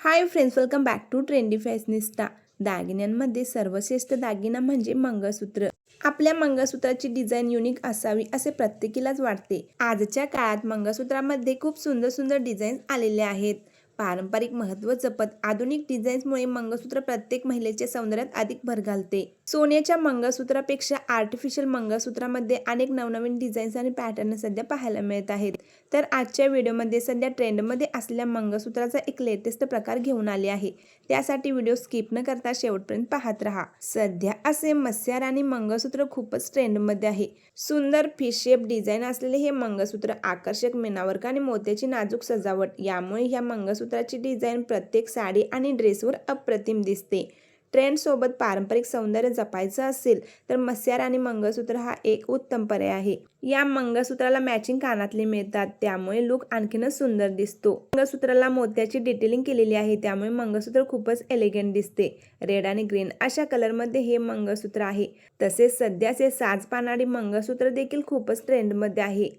High friends, welcome back to trendy fashionista. दागिन्यांमध्ये सर्वश्रेष्ठ दागिना म्हणजे मंगळसूत्र। आपल्या मंगळसूत्राची डिझाईन युनिक असावी असे प्रत्येकीलाच वाटते। आजच्या काळात मंगळसूत्रामध्ये खूप सुंदर सुंदर डिझाईन्स आलेले आहेत। पारंपरिक महत्त्व जपत आधुनिक डिझाईन्समुळे मंगळसूत्र प्रत्येक महिलेच्या सौंदर्यात अधिक भर घालते। सोन्याच्या मंगळसूत्रापेक्षा आर्टिफिशियल मंगळसूत्रामध्ये अनेक नवनवीन डिझाईन्स आणि पॅटर्न सध्या पाहायला मिळत आहेत। तर आजच्या व्हिडिओमध्ये सध्या ट्रेंडमध्ये असलेल्या मंगळसूत्राचा एक लेटेस्ट प्रकार घेऊन आले आहे। त्यासाठी व्हिडिओ स्किप न करता शेवटपर्यंत पाहत रहा। सध्या असे मत्स्य राणी मंगळसूत्र खूपच ट्रेंडमध्ये आहे। सुंदर फिश शेप डिझाईन असलेले हे मंगळसूत्र आकर्षक मीनावर्क आणि मोत्याची नाजूक सजावट यामुळे ह्या मंगळसूत्राची डिझाईन प्रत्येक साडी आणि ड्रेसवर अप्रतिम दिसते। ट्रेंड सोबत पारंपरिक सौंदर्य जपायचं असेल तर मत्स्य राणी मंगळसूत्र हा एक उत्तम पर्याय आहे। या मंगळसूत्राला मॅचिंग कानातले मिळतात, त्यामुळे लुक आणखीनच सुंदर दिसतो। मंगळसूत्राला मोत्याची डिटेलिंग केलेली आहे, त्यामुळे मंगळसूत्र खूपच एलिगंट दिसते। रेड आणि ग्रीन अशा कलरमध्ये हे मंगळसूत्र आहे। तसेच सध्याचे साज पानाडी मंगळसूत्र देखील खूपच ट्रेंडमध्ये आहे।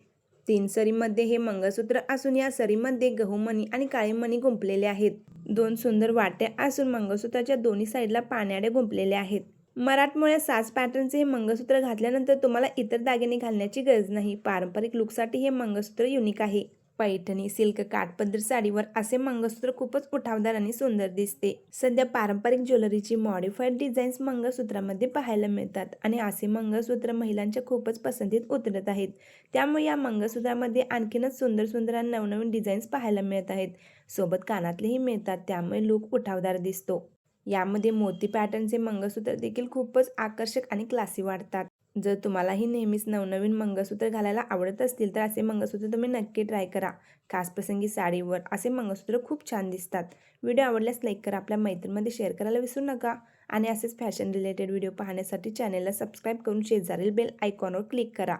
3 सरीमध्ये हे मंगळसूत्र असून या सरीमध्ये गहू मणी आणि काळी मणी गुंफलेले आहेत। 2 सुंदर वाट्या असून मंगळसूत्राच्या दोन्ही साईडला पाण्याडे गुंफलेले आहेत। मराठमोळ्या साज पॅटर्नचे हे मंगळसूत्र घातल्यानंतर तुम्हाला इतर दागिने घालण्याची गरज नाही। पारंपरिक लुकसाठी हे मंगळसूत्र युनिक आहे। पैठणी, सिल्क, काठपदर साडीवर असे मंगळसूत्र खूपच उठावदार आणि सुंदर दिसते। सध्या पारंपरिक ज्वेलरीची मॉडिफाईड डिझाईन्स मंगळसूत्रामध्ये पाहायला मिळतात आणि असे मंगळसूत्र महिलांच्या खूपच पसंतीत उतरत आहेत। त्यामुळे या मंगळसूत्रामध्ये आणखीनच सुंदर सुंदर आणि नवनवीन डिझाईन्स पाहायला मिळत आहेत। सोबत कानातलेही मिळतात, त्यामुळे लुक उठावदार दिसतो। यामध्ये मोती पॅटर्नचे मंगळसूत्र देखील खूपच आकर्षक आणि क्लासी वाटतात। जर तुम्हालाही नेहमीच नवनवीन मंगळसूत्र घालायला आवडत असतील तर असे मंगळसूत्र तुम्ही नक्की ट्राय करा। खास प्रसंगी साडीवर असे मंगळसूत्र खूप छान दिसतात। व्हिडिओ आवडल्यास लाईक करा, आपल्या मैत्रिणींमध्ये शेअर करायला विसरू नका आणि असेच फॅशन रिलेटेड व्हिडिओ पाहण्यासाठी चॅनलला सबस्क्राईब करून शेजारील बेल आयकॉनवर क्लिक करा।